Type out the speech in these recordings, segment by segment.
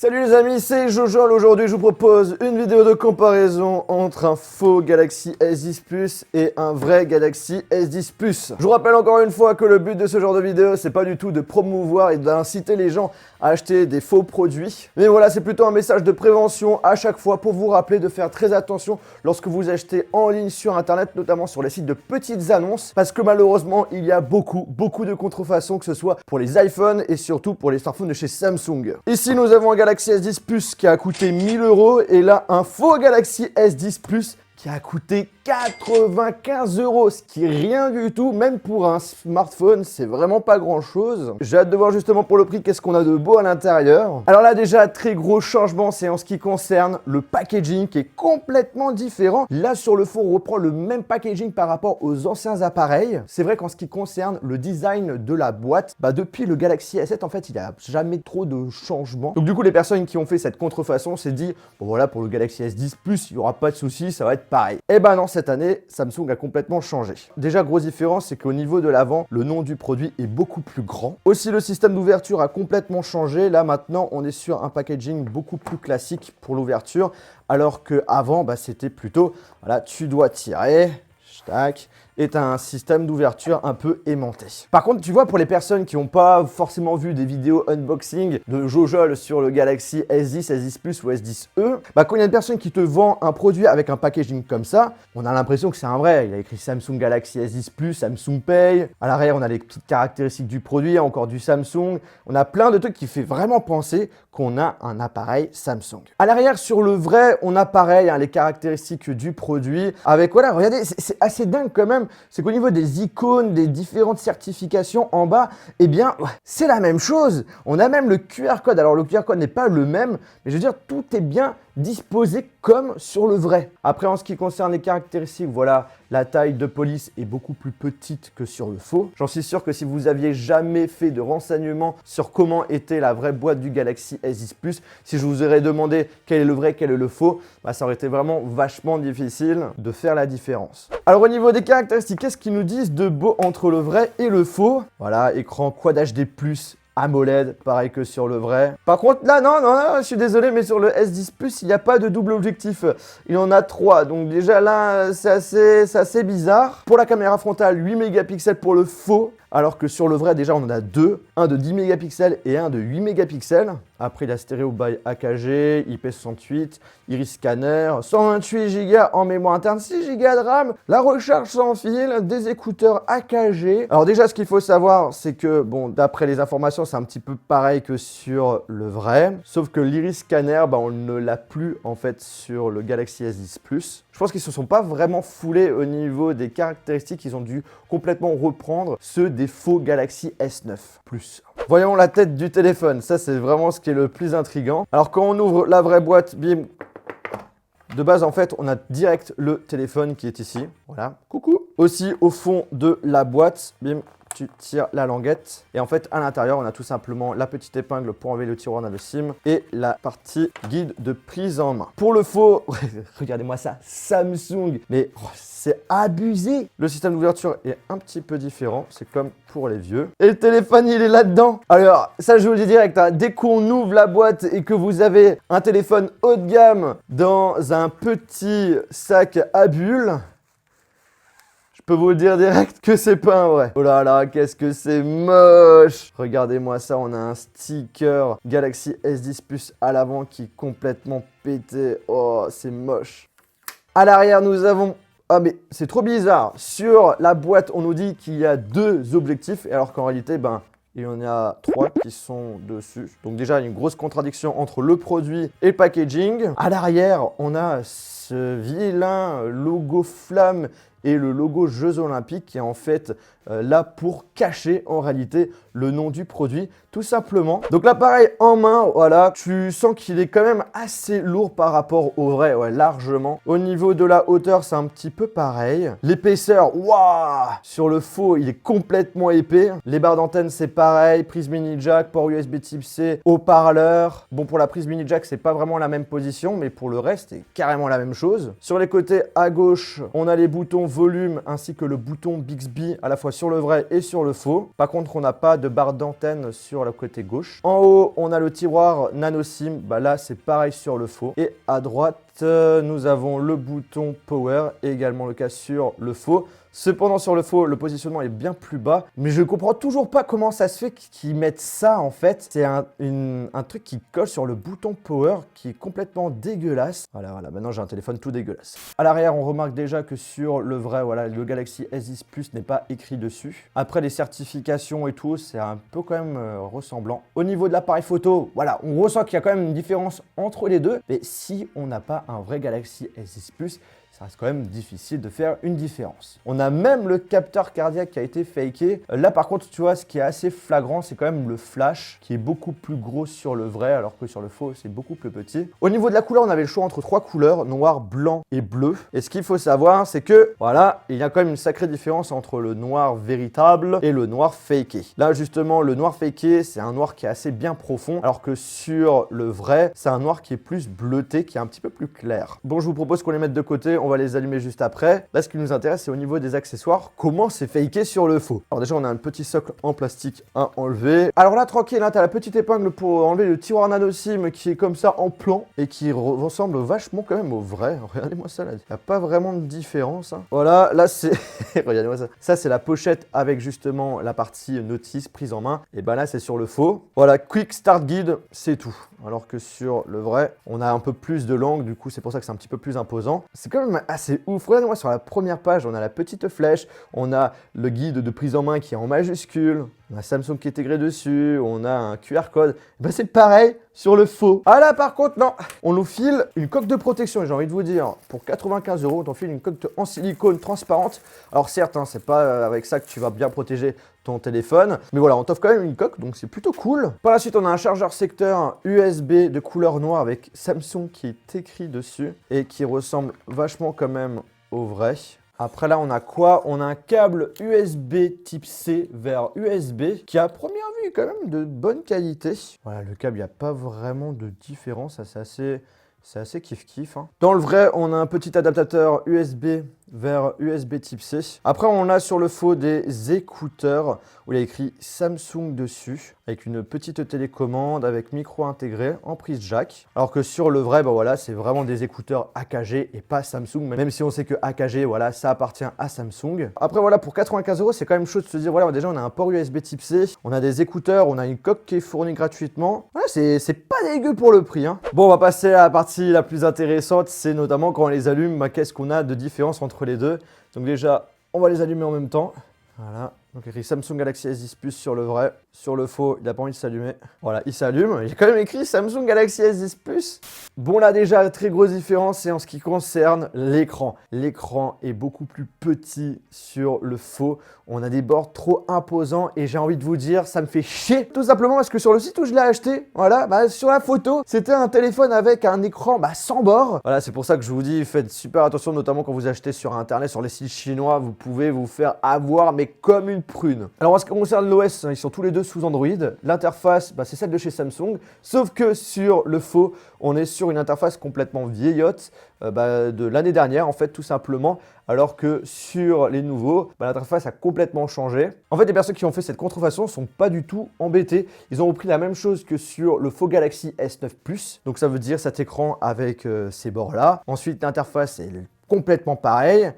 Salut les amis, c'est Jojol. Aujourd'hui, je vous propose une vidéo de comparaison entre un faux Galaxy S10 Plus et un vrai Galaxy S10 Plus. Je vous rappelle encore une fois que le but de ce genre de vidéo, c'est pas du tout de promouvoir et d'inciter les gens à acheter des faux produits. Mais voilà, c'est plutôt un message de prévention à chaque fois pour vous rappeler de faire très attention lorsque vous achetez en ligne sur Internet, notamment sur les sites de petites annonces, parce que malheureusement, il y a beaucoup de contrefaçons, que ce soit pour les iPhones et surtout pour les smartphones de chez Samsung. Ici, nous avons un Galaxy S10 Plus qui a coûté 1000 € et là, un faux Galaxy S10 Plus qui a coûté 95 €, ce qui est rien du tout, même pour un smartphone, c'est vraiment pas grand chose. J'ai hâte de voir justement pour le prix qu'est-ce qu'on a de beau à l'intérieur. Alors là déjà, très gros changement, c'est en ce qui concerne le packaging qui est complètement différent. Là sur le fond, on reprend le même packaging par rapport aux anciens appareils. C'est vrai qu'en ce qui concerne le design de la boîte, depuis le Galaxy S7, en fait, il n'y a jamais trop de changements. Donc du coup, les personnes qui ont fait cette contrefaçon s'est dit, bon voilà, pour le Galaxy S10 Plus, il n'y aura pas de souci, ça va être pareil. Et ben non, cette année, Samsung a complètement changé. Déjà, grosse différence, c'est qu'au niveau de l'avant, le nom du produit est beaucoup plus grand. Aussi, le système d'ouverture a complètement changé. Là, maintenant, on est sur un packaging beaucoup plus classique pour l'ouverture, alors qu'avant, c'était plutôt, voilà, tu dois tirer, tac, et tu as un système d'ouverture un peu aimanté. Par contre, tu vois, pour les personnes qui n'ont pas forcément vu des vidéos unboxing de Jojol sur le Galaxy S10, S10 Plus ou S10e, quand il y a une personne qui te vend un produit avec un packaging comme ça, on a l'impression que c'est un vrai. Il a écrit Samsung Galaxy S10 Plus, Samsung Pay. À l'arrière, on a les petites caractéristiques du produit, encore du Samsung. On a plein de trucs qui fait vraiment penser qu'on a un appareil Samsung. À l'arrière, sur le vrai, on a pareil, les caractéristiques du produit. Avec, voilà, regardez, c'est assez dingue quand même. C'est qu'au niveau des icônes, des différentes certifications en bas, eh bien, c'est la même chose. On a même le QR code. Alors, le QR code n'est pas le même, mais je veux dire, tout est bien disposé comme sur le vrai. Après, en ce qui concerne les caractéristiques, voilà, la taille de police est beaucoup plus petite que sur le faux. J'en suis sûr que si vous aviez jamais fait de renseignements sur comment était la vraie boîte du Galaxy S10 Plus, si je vous aurais demandé quel est le vrai, quel est le faux, ça aurait été vraiment vachement difficile de faire la différence. Alors au niveau des caractéristiques, qu'est-ce qu'ils nous disent de beau entre le vrai et le faux? Voilà, écran Quad HD+, AMOLED, pareil que sur le vrai. Par contre, là, non, je suis désolé, mais sur le S10 Plus, il n'y a pas de double objectif. Il en a 3. Donc déjà là, c'est assez bizarre. Pour la caméra frontale, 8 mégapixels pour le faux. Alors que sur le vrai, déjà, on en a deux. Un de 10 mégapixels et un de 8 mégapixels. Après, il a stéréo by AKG, IP68, iris scanner, 128 Go en mémoire interne, 6 Go de RAM, la recharge sans fil, des écouteurs AKG. Alors déjà, ce qu'il faut savoir, c'est que, d'après les informations, c'est un petit peu pareil que sur le vrai. Sauf que l'iris scanner, on ne l'a plus, en fait, sur le Galaxy S10 Plus. Je pense qu'ils ne se sont pas vraiment foulés au niveau des caractéristiques. Ils ont dû complètement reprendre ceux des faux Galaxy S9 Plus. Voyons la tête du téléphone. Ça, c'est vraiment ce qui est le plus intriguant. Alors, quand on ouvre la vraie boîte, bim, de base, en fait, on a direct le téléphone qui est ici. Voilà. Coucou. Aussi, au fond de la boîte, bim, tu tires la languette. Et en fait, à l'intérieur, on a tout simplement la petite épingle pour enlever le tiroir dans le SIM et la partie guide de prise en main. Pour le faux, regardez-moi ça, Samsung. Mais c'est abusé. Le système d'ouverture est un petit peu différent. C'est comme pour les vieux. Et le téléphone, il est là-dedans. Alors, ça, je vous le dis direct. Dès qu'on ouvre la boîte et que vous avez un téléphone haut de gamme dans un petit sac à bulles, je peux vous le dire direct que c'est pas un vrai. Oh là là, qu'est-ce que c'est moche. Regardez-moi ça, on a un sticker Galaxy S10 Plus à l'avant qui est complètement pété. Oh, c'est moche. À l'arrière, nous avons... Ah mais c'est trop bizarre. Sur la boîte, on nous dit qu'il y a 2 objectifs, alors qu'en réalité, il y en a 3 qui sont dessus. Donc déjà, il y a une grosse contradiction entre le produit et le packaging. À l'arrière, on a ce vilain logo flamme et le logo Jeux Olympiques qui est en fait là pour cacher en réalité le nom du produit tout simplement. Donc l'appareil en main, voilà, tu sens qu'il est quand même assez lourd par rapport au vrai, ouais, largement. Au niveau de la hauteur, c'est un petit peu pareil. L'épaisseur, waouh, sur le faux, il est complètement épais. Les barres d'antenne, c'est pareil. Prise mini jack, port USB type C, haut-parleur. Bon, pour la prise mini jack, c'est pas vraiment la même position, mais pour le reste, c'est carrément la même chose. Sur les côtés à gauche, on a les boutons volume ainsi que le bouton Bixby à la fois sur le vrai et sur le faux. Par contre, on n'a pas de barre d'antenne sur le côté gauche. En haut, on a le tiroir nano SIM. Bah là, c'est pareil sur le faux. Et à droite, nous avons le bouton Power et également le cas sur le faux. Cependant, sur le faux, le positionnement est bien plus bas. Mais je ne comprends toujours pas comment ça se fait qu'ils mettent ça, en fait. C'est un truc qui colle sur le bouton Power qui est complètement dégueulasse. Voilà, maintenant j'ai un téléphone tout dégueulasse. À l'arrière, on remarque déjà que sur le vrai, voilà, le Galaxy S10 Plus n'est pas écrit dessus. Après, les certifications et tout, c'est un peu quand même ressemblant. Au niveau de l'appareil photo, voilà, on ressent qu'il y a quand même une différence entre les deux. Mais si on n'a pas un vrai Galaxy S10 Plus, ça reste quand même difficile de faire une différence. On a même le capteur cardiaque qui a été faké. Là par contre, tu vois, ce qui est assez flagrant, c'est quand même le flash qui est beaucoup plus gros sur le vrai, alors que sur le faux, c'est beaucoup plus petit. Au niveau de la couleur, on avait le choix entre 3 couleurs, noir, blanc et bleu. Et ce qu'il faut savoir, c'est que, voilà, il y a quand même une sacrée différence entre le noir véritable et le noir faké. Là, justement, le noir faké, c'est un noir qui est assez bien profond, alors que sur le vrai, c'est un noir qui est plus bleuté, qui est un petit peu plus clair. Bon, je vous propose qu'on les mette de côté. On va les allumer juste après. Là, ce qui nous intéresse, c'est au niveau des accessoires, comment c'est faké sur le faux. Alors déjà, on a un petit socle en plastique à enlever. Alors là, tranquille, hein, t'as la petite épingle pour enlever le tiroir nano SIM qui est comme ça en plan et qui ressemble vachement quand même au vrai. Regardez-moi ça là, il n'y a pas vraiment de différence. Hein. Voilà, là c'est... Regardez-moi ça. Ça, c'est la pochette avec justement la partie notice prise en main. Et ben là, c'est sur le faux. Voilà, Quick Start Guide, c'est tout. Alors que sur le vrai, on a un peu plus de langue, du coup, c'est pour ça que c'est un petit peu plus imposant. C'est quand même assez ouf. Regardez-moi sur la première page, on a la petite flèche, on a le guide de prise en main qui est en majuscule, on a Samsung qui est intégré dessus, on a un QR code. Ben, c'est pareil sur le faux. Ah là, par contre, non, on nous file une coque de protection. J'ai envie de vous dire, pour 95 €, on t'en file une coque en silicone transparente. Alors certes, hein, c'est pas avec ça que tu vas bien protéger ton téléphone, mais voilà, on t'offre quand même une coque, donc c'est plutôt cool. Par la suite, on a un chargeur secteur USB de couleur noire avec Samsung qui est écrit dessus et qui ressemble vachement quand même au vrai. Après là, on a quoi? On a un câble USB type C vers USB qui à première vue est quand même de bonne qualité. Voilà, le câble, il n'y a pas vraiment de différence, c'est assez kiff-kiff. Hein. Dans le vrai, on a un petit adaptateur USB vers USB type C. Après, on a sur le faux des écouteurs où il y a écrit Samsung dessus, avec une petite télécommande, avec micro intégré en prise jack. Alors que sur le vrai, bah voilà, c'est vraiment des écouteurs AKG et pas Samsung, même si on sait que AKG, voilà, ça appartient à Samsung. Après, voilà, pour 95 €, c'est quand même chaud de se dire, voilà, déjà, on a un port USB type C, on a des écouteurs, on a une coque qui est fournie gratuitement. Voilà, c'est pas dégueu pour le prix. Hein. Bon, on va passer à la partie la plus intéressante, c'est notamment quand on les allume, bah, qu'est-ce qu'on a de différence entre les deux. Donc déjà, on va les allumer en même temps. Voilà. Donc écrit Samsung Galaxy S10 Plus sur le vrai. Sur le faux, il n'a pas envie de s'allumer. Voilà, il s'allume. Il y a quand même écrit Samsung Galaxy S10 Plus. Bon là déjà, très grosse différence, c'est en ce qui concerne l'écran. L'écran est beaucoup plus petit sur le faux. On a des bords trop imposants et j'ai envie de vous dire, ça me fait chier. Tout simplement parce que sur le site où je l'ai acheté, voilà, bah, sur la photo, c'était un téléphone avec un écran sans bord. Voilà, c'est pour ça que je vous dis, faites super attention, notamment quand vous achetez sur internet, sur les sites chinois, vous pouvez vous faire avoir, mais comme une prune. Alors en ce qui concerne l'OS, ils sont tous les deux sous Android. L'interface, c'est celle de chez Samsung, sauf que sur le faux, on est sur une interface complètement vieillotte de l'année dernière, en fait, tout simplement, alors que sur les nouveaux, l'interface a complètement changé. En fait, les personnes qui ont fait cette contrefaçon sont pas du tout embêtées. Ils ont repris la même chose que sur le faux Galaxy S9 Plus, donc ça veut dire cet écran avec ces bords-là. Ensuite, l'interface est complètement pareille.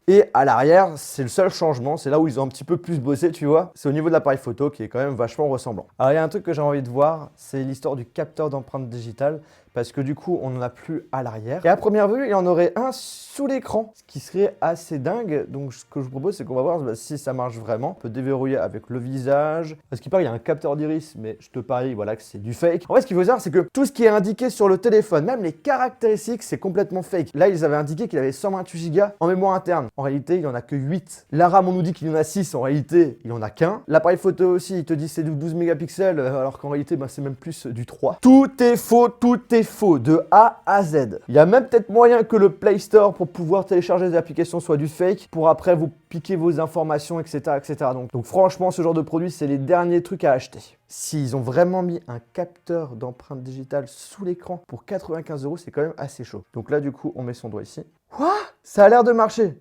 Et à l'arrière, c'est le seul changement, c'est là où ils ont un petit peu plus bossé, tu vois. C'est au niveau de l'appareil photo qui est quand même vachement ressemblant. Alors il y a un truc que j'ai envie de voir, c'est l'histoire du capteur d'empreinte digitale, parce que du coup, on n'en a plus à l'arrière. Et à première vue, il y en aurait un sous l'écran, ce qui serait assez dingue. Donc ce que je vous propose, c'est qu'on va voir si ça marche vraiment. On peut déverrouiller avec le visage. Parce qu'il paraît, il y a un capteur d'iris, mais je te parie, voilà, que c'est du fake. En fait, ce qu'il faut savoir, c'est que tout ce qui est indiqué sur le téléphone, même les caractéristiques, c'est complètement fake. Là, ils avaient indiqué qu'il avait 128 Go en mémoire interne. En réalité, il n'y en a que 8. La RAM, on nous dit qu'il y en a 6. En réalité, il n'y en a qu'un. L'appareil photo aussi, il te dit c'est du 12 mégapixels, alors qu'en réalité, c'est même plus du 3. Tout est faux, tout est faux, de A à Z. Il y a même peut-être moyen que le Play Store, pour pouvoir télécharger des applications, soit du fake, pour après vous piquer vos informations, etc. etc. Donc franchement, ce genre de produit, c'est les derniers trucs à acheter. S'ils ont vraiment mis un capteur d'empreinte digitale sous l'écran pour 95 €, c'est quand même assez chaud. Donc là, du coup, on met son doigt ici. Quoi? Ça a l'air de marcher.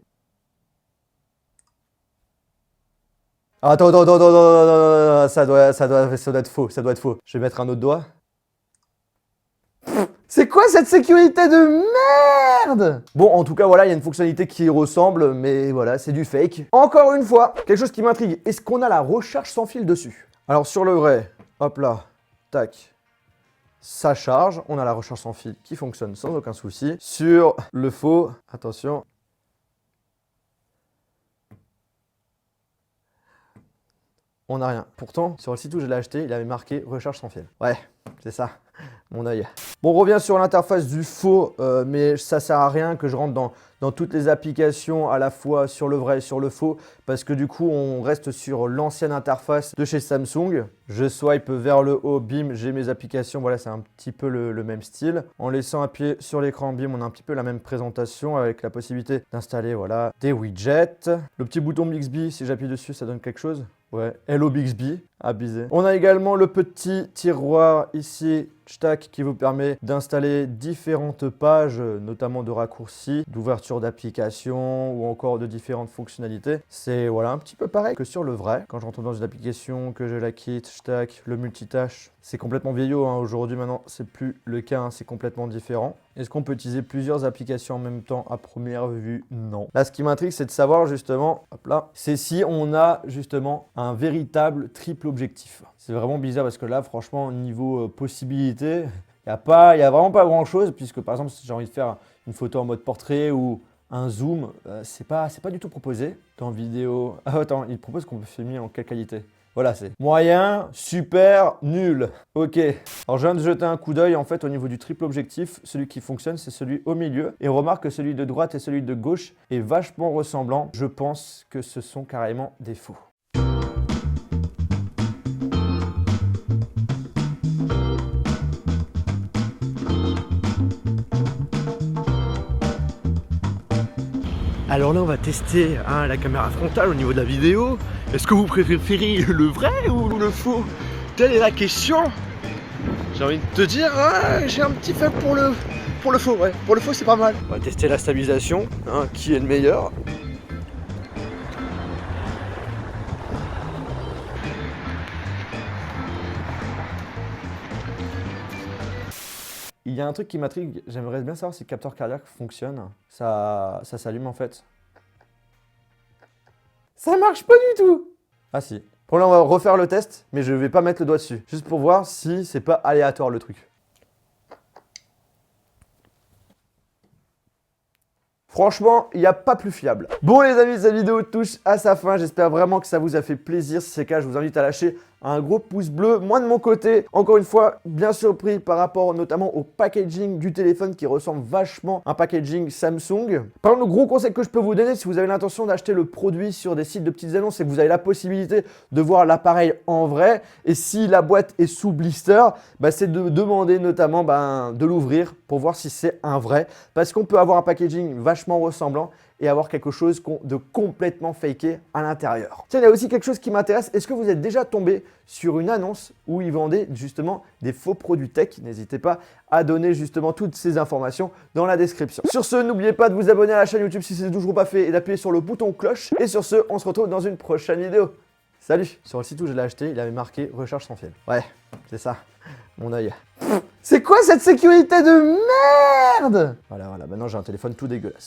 Attends, ça doit être faux, ça doit être faux. Je vais mettre un autre doigt. C'est quoi cette sécurité de merde? Bon, en tout cas, voilà, il y a une fonctionnalité qui ressemble, mais voilà, c'est du fake. Encore une fois, quelque chose qui m'intrigue. Est-ce qu'on a la recharge sans fil dessus? Alors, sur le vrai, hop là, tac, ça charge. On a la recharge sans fil qui fonctionne sans aucun souci. Sur le faux, attention. On n'a rien. Pourtant, sur le site où je l'ai acheté, il avait marqué recharge sans fil. Ouais, c'est ça, mon œil. Bon, on revient sur l'interface du faux, mais ça sert à rien que je rentre dans toutes les applications à la fois sur le vrai et sur le faux, parce que du coup, on reste sur l'ancienne interface de chez Samsung. Je swipe vers le haut, bim, j'ai mes applications. Voilà, c'est un petit peu le même style. En laissant appuyer sur l'écran, bim, on a un petit peu la même présentation avec la possibilité d'installer, voilà, des widgets. Le petit bouton Bixby, si j'appuie dessus, ça donne quelque chose. Ouais, Hello Bixby, abusé. On a également le petit tiroir ici, tac, qui vous permet d'installer différentes pages, notamment de raccourcis, d'ouverture d'applications ou encore de différentes fonctionnalités. C'est voilà, un petit peu pareil que sur le vrai. Quand je rentre dans une application, que je la quitte, tac, le multitâche, c'est complètement vieillot. Hein. Aujourd'hui, maintenant, c'est plus le cas, hein, c'est complètement différent. Est-ce qu'on peut utiliser plusieurs applications en même temps à première vue? Non. Là, ce qui m'intrigue, c'est de savoir justement, hop là, c'est si on a justement un véritable triple objectif. C'est vraiment bizarre parce que là, franchement, niveau possibilité, il y a vraiment pas grand-chose puisque par exemple, si j'ai envie de faire une photo en mode portrait ou un zoom, c'est pas du tout proposé dans vidéo. Ah, attends, il propose qu'on peut filmer en quelle qualité? Voilà, c'est moyen, super, nul. Ok. Alors, je viens de jeter un coup d'œil. En fait, au niveau du triple objectif, celui qui fonctionne, c'est celui au milieu. Et remarque que celui de droite et celui de gauche est vachement ressemblant. Je pense que ce sont carrément des faux. Alors là, on va tester la caméra frontale au niveau de la vidéo. Est-ce que vous préférez le vrai ou le faux? Telle est la question. J'ai envie de te dire, j'ai un petit faible pour le faux. Ouais, pour le faux, c'est pas mal. On va tester la stabilisation, qui est le meilleur. Il y a un truc qui m'intrigue, j'aimerais bien savoir si le capteur cardiaque fonctionne. Ça s'allume en fait. Ça marche pas du tout! Ah si. Pour là, on va refaire le test, mais je vais pas mettre le doigt dessus. Juste pour voir si c'est pas aléatoire le truc. Franchement, il n'y a pas plus fiable. Bon les amis, cette vidéo touche à sa fin. J'espère vraiment que ça vous a fait plaisir. Si c'est le cas, je vous invite à lâcher un gros pouce bleu. Moi de mon côté, encore une fois, bien surpris par rapport notamment au packaging du téléphone qui ressemble vachement à un packaging Samsung. Par exemple, le gros conseil que je peux vous donner, si vous avez l'intention d'acheter le produit sur des sites de petites annonces, c'est que vous avez la possibilité de voir l'appareil en vrai. Et si la boîte est sous blister, c'est de demander notamment de l'ouvrir pour voir si c'est un vrai. Parce qu'on peut avoir un packaging vachement ressemblant et avoir quelque chose de complètement faké à l'intérieur. Tiens, il y a aussi quelque chose qui m'intéresse. Est-ce que vous êtes déjà tombé sur une annonce où ils vendaient justement des faux produits tech? N'hésitez pas à donner justement toutes ces informations dans la description. Sur ce, n'oubliez pas de vous abonner à la chaîne YouTube si ce n'est toujours pas fait et d'appuyer sur le bouton cloche. Et sur ce, on se retrouve dans une prochaine vidéo. Salut! Sur le site où je l'ai acheté, il avait marqué recharge sans fil. Ouais, c'est ça, mon œil. C'est quoi cette sécurité de merde? Voilà, maintenant j'ai un téléphone tout dégueulasse.